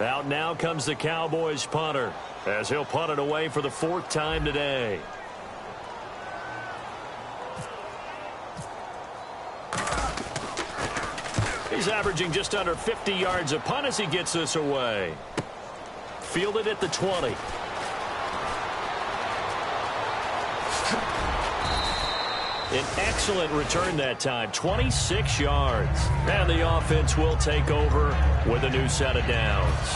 Out now comes the Cowboys punter, as he'll punt it away for the 4th time today. He's averaging just under 50 yards a punt as he gets this away. Fielded at the 20. An excellent return that time, 26 yards. And the offense will take over with a new set of downs.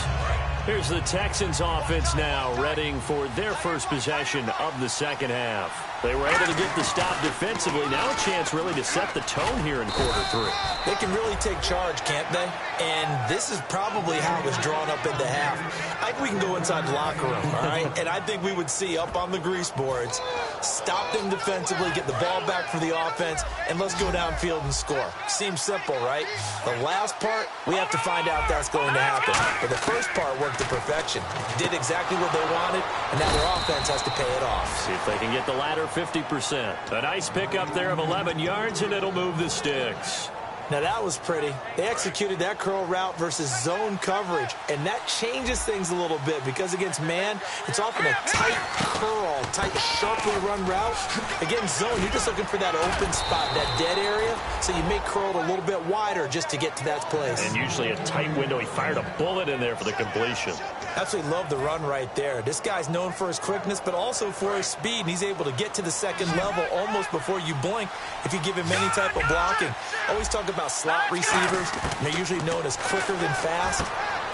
Here's the Texans offense now, readying for their first possession of the second half. They were able to get the stop defensively. Now a chance really to set the tone here in quarter 3. They can really take charge, can't they? And this is probably how it was drawn up in the half. I think we can go inside the locker room, all right? And I think we would see up on the grease boards, stop them defensively, get the ball back for the offense, and let's go downfield and score. Seems simple, right? The last part, we have to find out that's going to happen. But the first part worked to perfection. Did exactly what they wanted, and now their offense has to pay it off. See if they can get the latter 50%. A nice pickup there of 11 yards, and it'll move the sticks. Now that was pretty. They executed that curl route versus zone coverage, and that changes things a little bit because against man, it's often a tight curl, tight, sharply run route. Against zone, you're just looking for that open spot, that dead area, so you make curl a little bit wider just to get to that place. And usually a tight window. He fired a bullet in there for the completion. Absolutely love the run right there. This guy's known for his quickness, but also for his speed, and he's able to get to the second level almost before you blink if you give him any type of blocking. Always talk about slot receivers, and they're usually known as quicker than fast.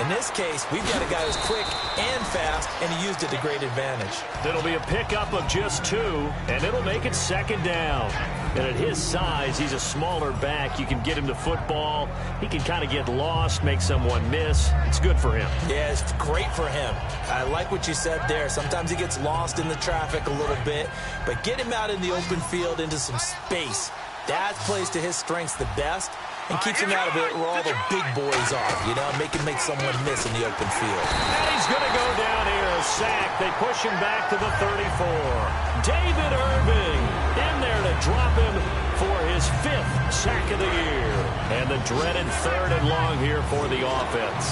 In this case, we've got a guy who's quick and fast, and he used it to great advantage. It'll be a pickup of just 2, and it'll make it second down. And at his size, he's a smaller back. You can get him to football. He can kind of get lost, make someone miss. It's good for him. Yeah, it's great for him. I like what you said there. Sometimes he gets lost in the traffic a little bit, but get him out in the open field into some space. That plays to his strengths the best and keeps him out of it where all the big boys are, you know, make someone miss in the open field. And he's going to go down here, a sack. They push him back to the 34. David Irving in there to drop him for his 5th sack of the year. And the dreaded 3rd and long here for the offense.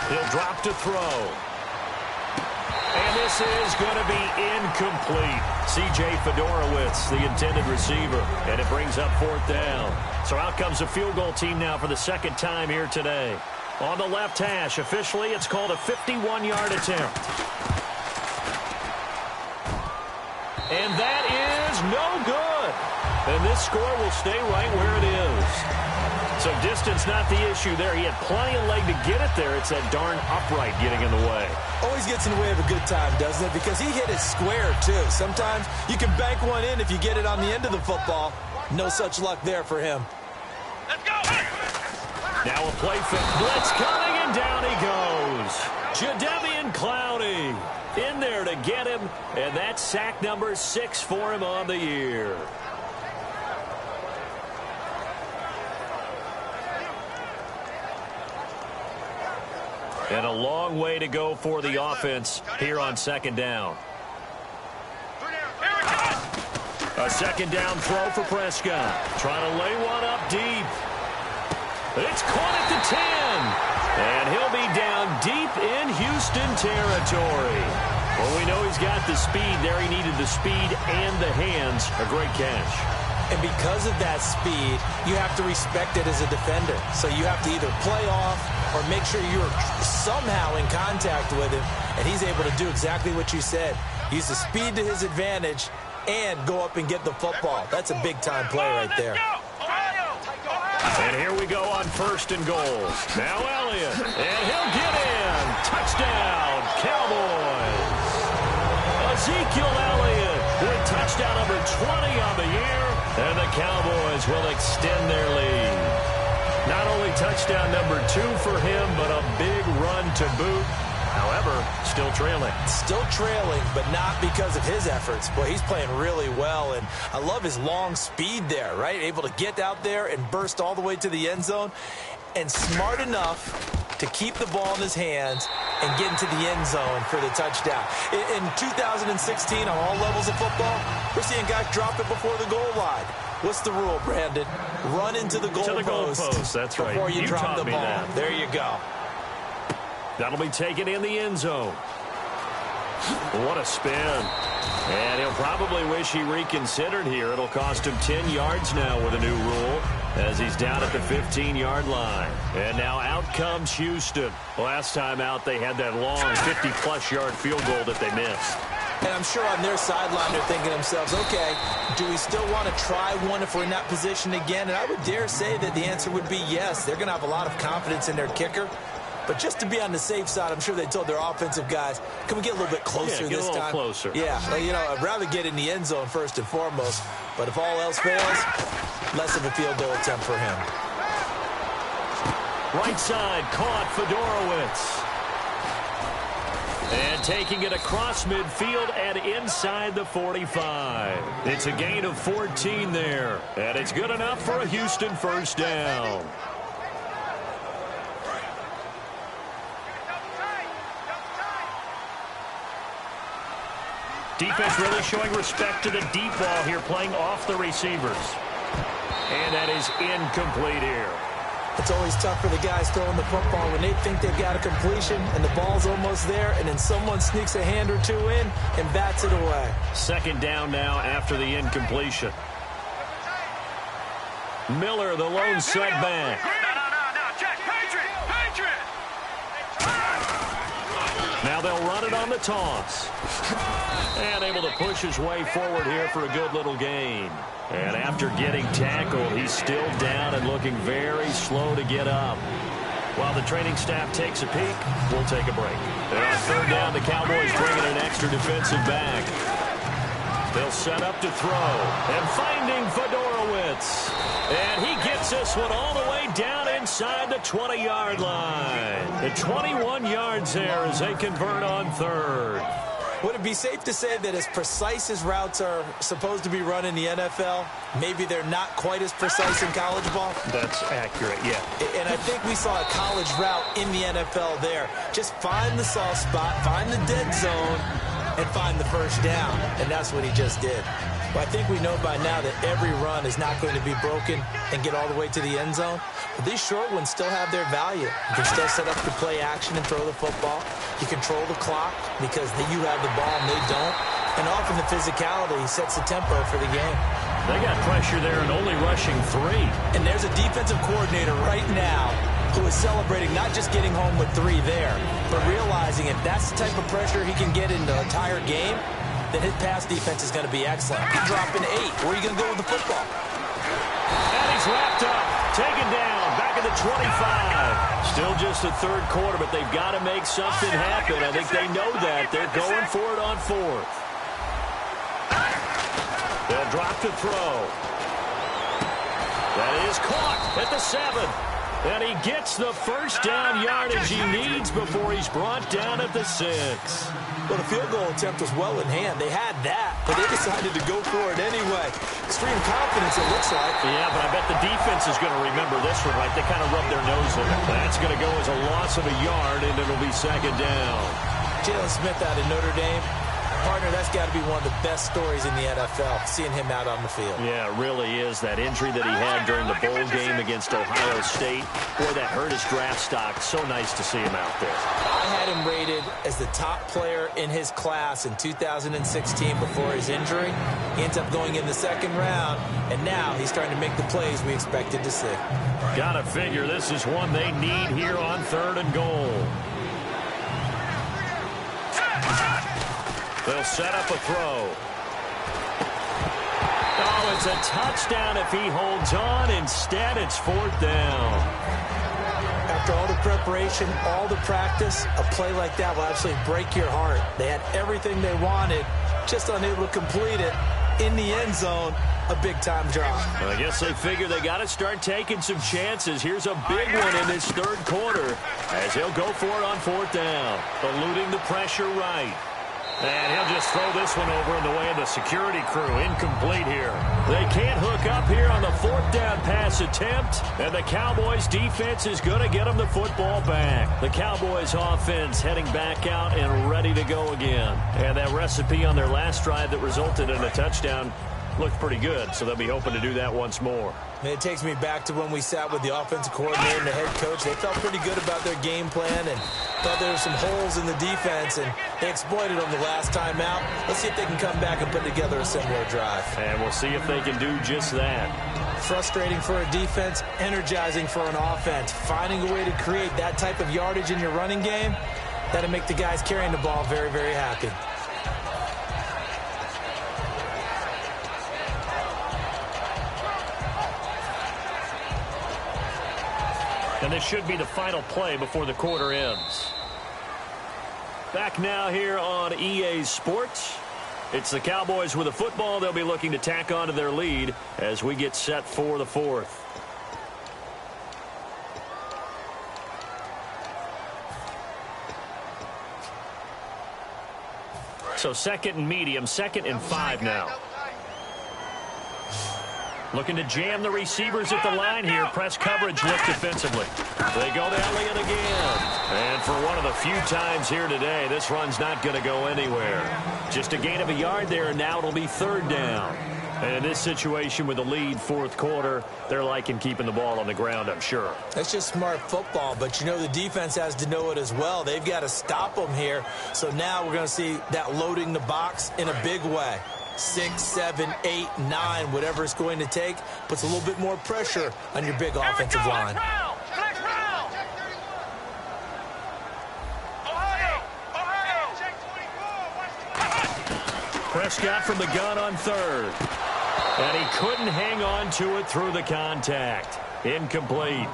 He'll drop to throw. And this is going to be incomplete. C.J. Fedorowicz, the intended receiver, and it brings up 4th down. So out comes the field goal team now for the 2nd time here today. On the left hash, officially, it's called a 51-yard attempt. And that is no good. And this score will stay right where it is. So distance not the issue there. He had plenty of leg to get it there. It's that darn upright getting in the way. Always gets in the way of a good time, doesn't it? Because he hit it square, too. Sometimes you can bank one in if you get it on the end of the football. No such luck there for him. Let's go! Now a play fit. Blitz coming, and down he goes. Jadeveon Clowney in there to get him. And that's sack number 6 for him on the year. And a long way to go for the offense here on 2nd down. A 2nd down throw for Prescott. Trying to lay one up deep. It's caught at the 10. And he'll be down deep in Houston territory. Well, we know he's got the speed there. He needed the speed and the hands. A great catch. And because of that speed, you have to respect it as a defender. So you have to either play off or make sure you're somehow in contact with him. And he's able to do exactly what you said. Use the speed to his advantage and go up and get the football. That's a big-time play right there. And here we go on 1st and goal. Now Elliott. And he'll get in. Touchdown, Cowboys. Ezekiel Elliott with touchdown number 20 on the year. And the Cowboys will extend their lead. Not only touchdown number 2 for him, but a big run to boot. However, still trailing. Still trailing, but not because of his efforts. Boy, he's playing really well, and I love his long speed there, right? Able to get out there and burst all the way to the end zone, and smart enough to keep the ball in his hands and get into the end zone for the touchdown. In 2016, on all levels of football, we're seeing guys drop it before the goal line. What's the rule, Brandon? Run into the goalpost. That's right. Before you drop the ball. That. There you go. That'll be taken in the end zone. What a spin. And he'll probably wish he reconsidered here. It'll cost him 10 yards now with a new rule as he's down at the 15-yard line. And now out comes Houston. Last time out, they had that long 50-plus yard field goal that they missed. And I'm sure on their sideline they're thinking to themselves, okay, do we still want to try one if we're in that position again? And I would dare say that the answer would be yes. They're going to have a lot of confidence in their kicker. But just to be on the safe side, I'm sure they told their offensive guys, can we get a little bit closer this time? Get a little closer. Yeah, I'd rather get in the end zone first and foremost. But if all else fails, less of a field goal attempt for him. Right side, caught Fedorowicz. And taking it across midfield and inside the 45. It's a gain of 14 there. And it's good enough for a Houston first down. Defense really showing respect to the deep ball here, playing off the receivers. And that is incomplete here. It's always tough for the guys throwing the football when they think they've got a completion and the ball's almost there, and then someone sneaks a hand or two in and bats it away. Second down now after the incompletion. Miller, the lone setback. Now they'll run it on the toss. And able to push his way forward here for a good little gain. And after getting tackled, he's still down and looking very slow to get up. While the training staff takes a peek, we'll take a break. And on third down, the Cowboys bringing an extra defensive back. They'll set up to throw. And finding Fedorowicz. And he gets this one all the way down inside the 20-yard line. The 21 yards there as they convert on third. Would it be safe to say that as precise as routes are supposed to be run in the NFL, maybe they're not quite as precise in college ball? That's accurate, yeah. And I think we saw a college route in the NFL there. Just find the soft spot, find the dead zone, and find the first down. And that's what he just did. Well, I think we know by now that every run is not going to be broken and get all the way to the end zone. But these short ones still have their value. You can still set up the play action and throw the football. You control the clock because you have the ball and they don't. And often the physicality sets the tempo for the game. They got pressure there and only rushing 3. And there's a defensive coordinator right now who is celebrating not just getting home with 3 there, but realizing if that's the type of pressure he can get in the entire game, then his pass defense is going to be excellent. You're dropping 8. Where are you going to go with the football? And he's wrapped up, taken down, back at the 25. Still just the third quarter, but they've got to make something happen. I think they know that. They're going for it on fourth. They'll drop to throw. That is caught at the 7. And he gets the first down yardage he needs before he's brought down at the 6. Well, the field goal attempt was well in hand. They had that, but they decided to go for it anyway. Extreme confidence, it looks like. Yeah, but I bet the defense is going to remember this one, right? They kind of rubbed their nose in it. That's going to go as a loss of a yard, and it'll be second down. Jalen Smith out of Notre Dame. Partner, that's got to be one of the best stories in the NFL, seeing him out on the field. Yeah, it really is. That injury that he had during the bowl game against Ohio State, boy, that hurt his draft stock. So nice to see him out there. I had him rated as the top player in his class in 2016 before his injury. He ends up going in the second round, and now he's starting to make the plays we expected to see. Gotta figure this is one they need here on third and goal. They'll set up a throw. Oh, it's a touchdown if he holds on. Instead, it's fourth down. After all the preparation, all the practice, a play like that will actually break your heart. They had everything they wanted, just unable to complete it. In the end zone, a big-time drop. Well, I guess they figure they got to start taking some chances. Here's a big one in this third quarter as he'll go for it on fourth down. Eluding the pressure right. And he'll just throw this one over in the way of the security crew. Incomplete here. They can't hook up here on the fourth down pass attempt. And the Cowboys defense is going to get them the football back. The Cowboys offense heading back out and ready to go again. And that recipe on their last drive that resulted in a touchdown looked pretty good, so they'll be hoping to do that once more. And it takes me back to when we sat with the offensive coordinator and the head coach. They felt pretty good about their game plan and thought there were some holes in the defense, and they exploited them the last time out. Let's see if they can come back and put together a similar drive. And we'll see if they can do just that. Frustrating for a defense, energizing for an offense. Finding a way to create that type of yardage in your running game, that'll make the guys carrying the ball very, very happy. And this should be the final play before the quarter ends. Back now here on EA Sports. It's the Cowboys with the football. They'll be looking to tack on to their lead as we get set for the fourth. So second and medium, 2nd and 5 now. Looking to jam the receivers at the line here. Press coverage look defensively. They go to Elliott again. And for one of the few times here today, this run's not going to go anywhere. Just a gain of a yard there, and now it'll be 3rd down. And in this situation with the lead, 4th quarter, they're liking keeping the ball on the ground, I'm sure. That's just smart football, but you know the defense has to know it as well. They've got to stop them here. So now we're going to see that loading the box in a big way. 6, 7, 8, 9, whatever it's going to take, puts a little bit more pressure on your big offensive line. Prescott from the gun on 3rd. And he couldn't hang on to it through the contact. Incomplete.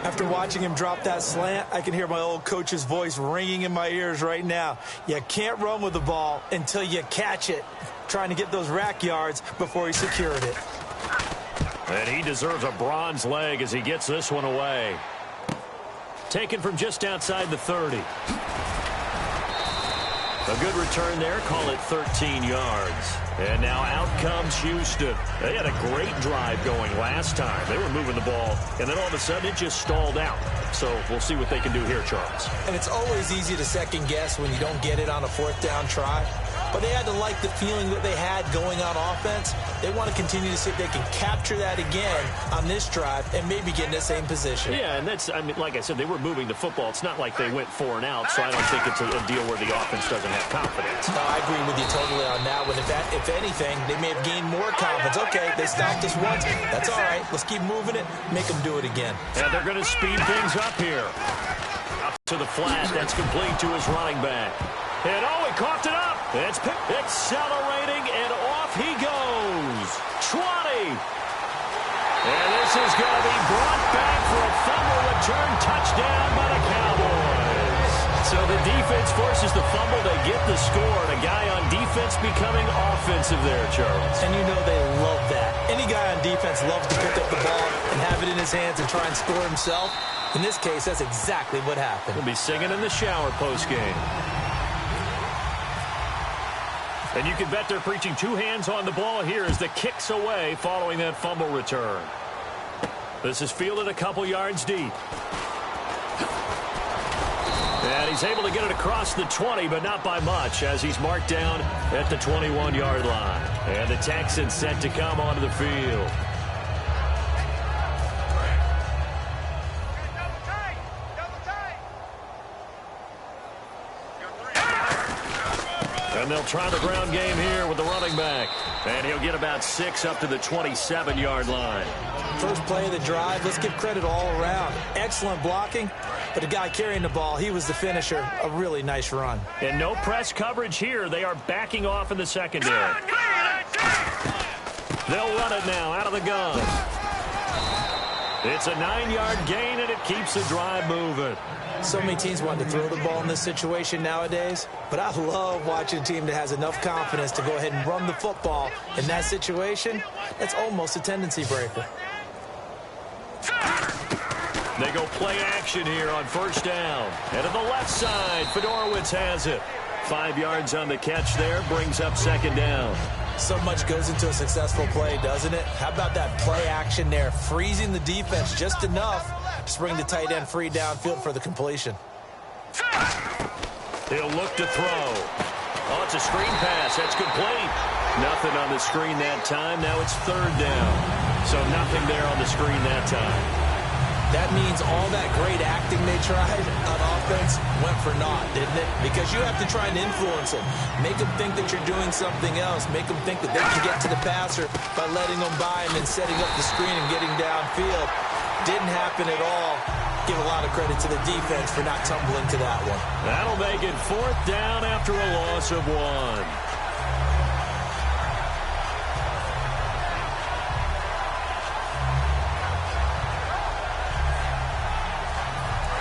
After watching him drop that slant, I can hear my old coach's voice ringing in my ears right now. You can't run with the ball until you catch it. Trying to get those rack yards before he secured it. And he deserves a bronze leg as he gets this one away. Taken from just outside the 30. A good return there. Call it 13 yards. And now out comes Houston. They had a great drive going last time. They were moving the ball, and then all of a sudden it just stalled out. So we'll see what they can do here, Charles. And it's always easy to second guess when you don't get it on a 4th down try. But they had to like the feeling that they had going on offense. They want to continue to see if they can capture that again on this drive and maybe get in the same position. Yeah, and that's, I mean, like I said, they were moving the football. It's not like they went 4 and out, so I don't think it's a deal where the offense doesn't have confidence. No, I agree with you totally on that one. If anything, they may have gained more confidence. Okay, they stopped us once. That's all right. Let's keep moving it. Make them do it again. And they're going to speed things up here. Up to the flat. That's complete to his running back. And he coughed it up. It's accelerating, and off he goes. 20. And this is going to be brought back for a fumble return touchdown by the Cowboys. So the defense forces the fumble. They get the score, and a guy on defense becoming offensive there, Charles. And you know they love that. Any guy on defense loves to pick up the ball and have it in his hands and try and score himself. In this case, that's exactly what happened. We'll be singing in the shower postgame. And you can bet they're preaching 2 hands on the ball here as the kick's away following that fumble return. This is fielded a couple yards deep. And he's able to get it across the 20, but not by much, as he's marked down at the 21-yard line. And the Texans set to come onto the field. And they'll try the ground game here with the running back. And he'll get about 6 up to the 27-yard line. First play of the drive, let's give credit all around. Excellent blocking, but the guy carrying the ball, he was the finisher. A really nice run. And no press coverage here. They are backing off in the secondary. They'll run it now out of the gun. It's a 9-yard gain, and it keeps the drive moving. So many teams want to throw the ball in this situation nowadays, but I love watching a team that has enough confidence to go ahead and run the football in that situation. That's almost a tendency breaker. They go play action here on 1st down. And to the left side, Fedorowicz has it. 5 yards on the catch there, brings up 2nd down. So much goes into a successful play, doesn't it? How about that play action there, freezing the defense just enough to bring the tight end free downfield for the completion. He'll look to throw. Oh, it's a screen pass. That's complete. Nothing on the screen that time. Now it's third down. So nothing there on the screen that time. That means all that great acting they tried on offense went for naught, didn't it? Because you have to try and influence them. Make them think that you're doing something else. Make them think that they can get to the passer by letting them by him and setting up the screen and getting downfield. Didn't happen at all. Give a lot of credit to the defense for not tumbling to that one. That'll make it fourth down after a loss of 1.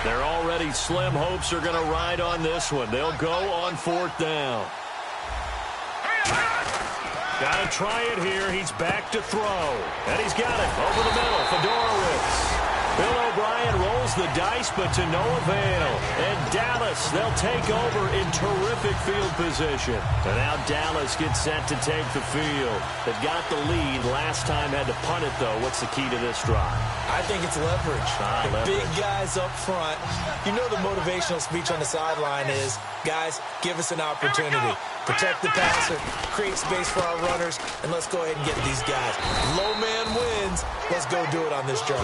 Their already slim hopes are going to ride on this one. They'll go on fourth down. Got to try it here. He's back to throw. And he's got it over the middle. Fedorowicz. Bill O'Brien rolls the dice, but to no avail. And Dallas, they'll take over in terrific field position. And now Dallas gets set to take the field. They've got the lead. Last time had to punt it, though. What's the key to this drive? I think it's leverage. Leverage. Big guys up front. You know the motivational speech on the sideline is, guys, give us an opportunity. Protect the passer, create space for our runners, and let's go ahead and get these guys. Low man wins. Let's go do it on this drive.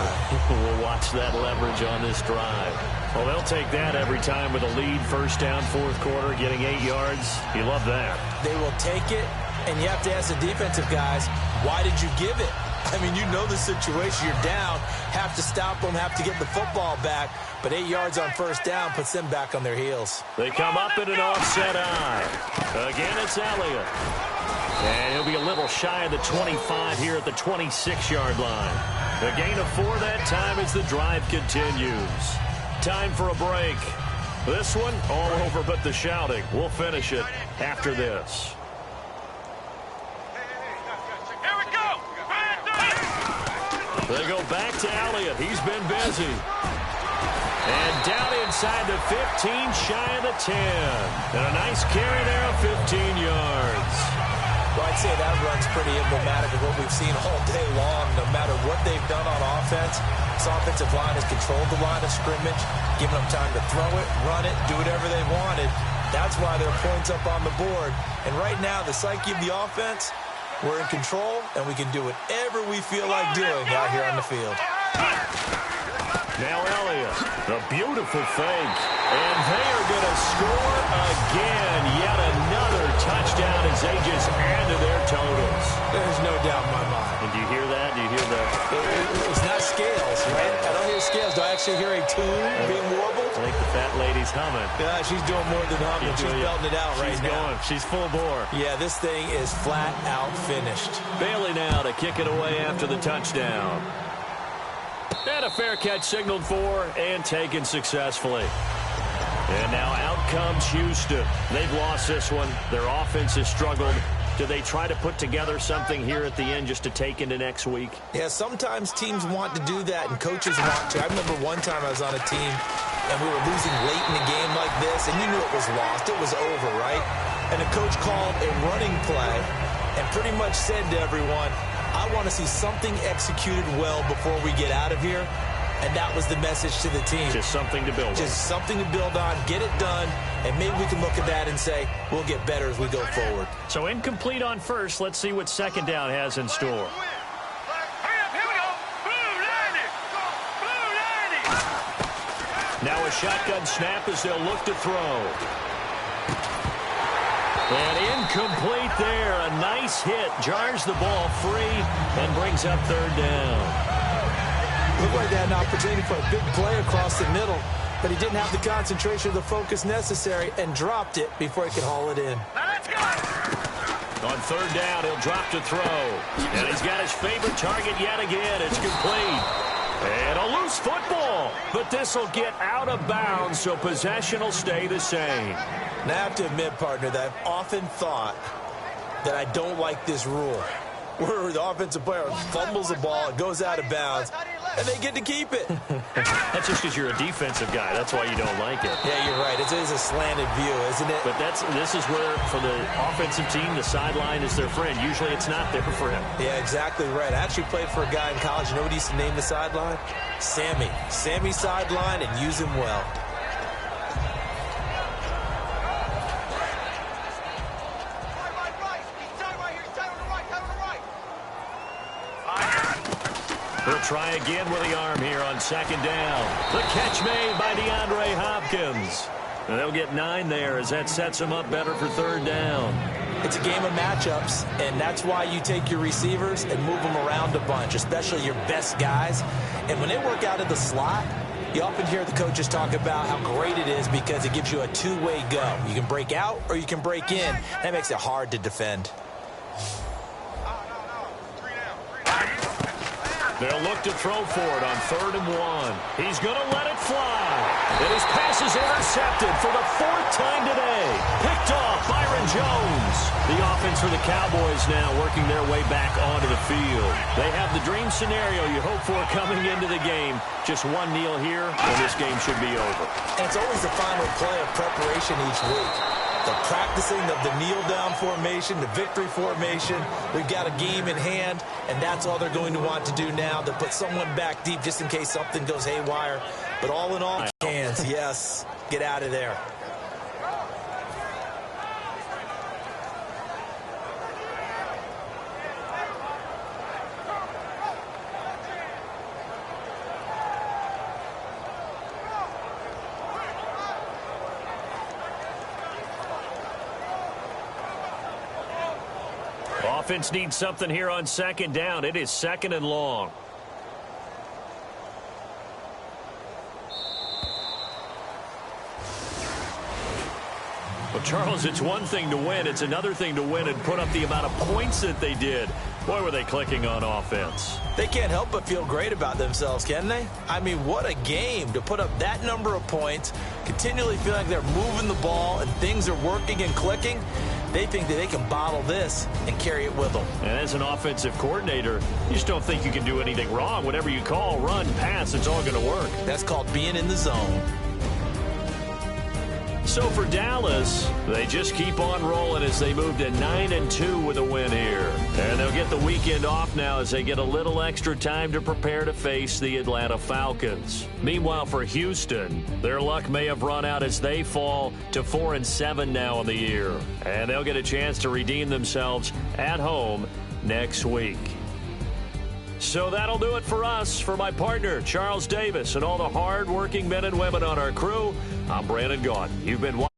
We'll watch that leverage on this drive. Well, they'll take that every time with a lead. First down, fourth quarter, getting 8 yards. You love that. They will take it, and you have to ask the defensive guys, why did you give it? I mean, you know the situation. You're down, have to stop them, have to get the football back. But 8 yards on first down puts them back on their heels. They come up in an offset eye. Again, it's Elliott. And he'll be a little shy of the 25 here at the 26-yard line. A gain of 4 that time as the drive continues. Time for a break. This one, all over but the shouting. We'll finish it after this. They go back to Elliott. He's been busy. And down inside the 15, shy of the 10. And a nice carry there of 15 yards. Well, I'd say that run's pretty emblematic of what we've seen all day long. No matter what they've done on offense, this offensive line has controlled the line of scrimmage, given them time to throw it, run it, do whatever they wanted. That's why there are points up on the board. And right now, the psyche of the offense, we're in control, and we can do whatever we feel like doing out here on the field. Now Elliott, a beautiful fake. And they are going to score again. Yet another touchdown as they just add to their totals. There's no doubt in my mind. And do you hear that? Do you hear that? It's not scales, right? I don't hear scales. Do I actually hear a tune being warbled? I think the fat lady's humming. Yeah, she's doing more than humming. She's belting it out right now. She's going. She's full bore. Yeah, this thing is flat out finished. Bailey now to kick it away after the touchdown. And a fair catch signaled for and taken successfully. And now out comes Houston. They've lost this one. Their offense has struggled. Do they try to put together something here at the end just to take into next week? Yeah, sometimes teams want to do that and coaches want to. I remember one time I was on a team and we were losing late in a game like this, and you knew it was lost. It was over, right? And the coach called a running play and pretty much said to everyone, I want to see something executed well before we get out of here. And that was the message to the team. Just something to build on. Just something to build on, get it done, and maybe we can look at that and say, we'll get better as we go forward. So incomplete on first. Let's see what second down has in store. Now a shotgun snap as they'll look to throw. And incomplete there. A nice hit. Jars the ball free and brings up third down. Looked like they had an opportunity for a big play across the middle, but he didn't have the concentration or the focus necessary and dropped it before he could haul it in. On third down, he'll drop to throw. And he's got his favorite target yet again. It's complete. And a loose football. But this will get out of bounds, so possession will stay the same. Now, I have to admit, partner, that I've often thought that I don't like this rule, where the offensive player fumbles the ball, it goes out of bounds, and they get to keep it. That's just because you're a defensive guy. That's why you don't like it. Yeah, you're right. It is a slanted view, isn't it? But this is where, for the offensive team, the sideline is their friend. Usually it's not there for him. Yeah, exactly right. I actually played for a guy in college. You know what he used to name the sideline? Sammy. Sammy sideline, and use him well. try again with the arm here on second down. The catch made by DeAndre Hopkins. And they'll get 9 there as that sets them up better for third down. It's a game of matchups, and that's why you take your receivers and move them around a bunch, especially your best guys. And when they work out of the slot, you often hear the coaches talk about how great it is because it gives you a two-way go. You can break out or you can break in. That makes it hard to defend. They'll look to throw for it on 3rd and 1. He's going to let it fly. And his pass is intercepted for the 4th time today. Picked off Byron Jones. The offense for the Cowboys now working their way back onto the field. They have the dream scenario you hope for coming into the game. Just one kneel here, and this game should be over. And it's always the final play of preparation each week. The practicing of the kneel-down formation, the victory formation. We've got a game in hand, and that's all they're going to want to do now. To put someone back deep just in case something goes haywire. But all in all, hands, yes, get out of there. Offense needs something here on second down. It is 2nd and long. Well, Charles, it's one thing to win. It's another thing to win and put up the amount of points that they did. Boy, were they clicking on offense. They can't help but feel great about themselves, can they? I mean, what a game to put up that number of points, continually feel like they're moving the ball and things are working and clicking. They think that they can bottle this and carry it with them. And as an offensive coordinator, you just don't think you can do anything wrong. Whatever you call, run, pass, it's all going to work. That's called being in the zone. So for Dallas, they just keep on rolling as they move to 9-2 with a win here. And they'll get the weekend off now as they get a little extra time to prepare to face the Atlanta Falcons. Meanwhile, for Houston, their luck may have run out as they fall to 4-7 now in the year. And they'll get a chance to redeem themselves at home next week. So that'll do it for us. For my partner, Charles Davis, and all the hard-working men and women on our crew, I'm Brandon Gaudin. You've been watching.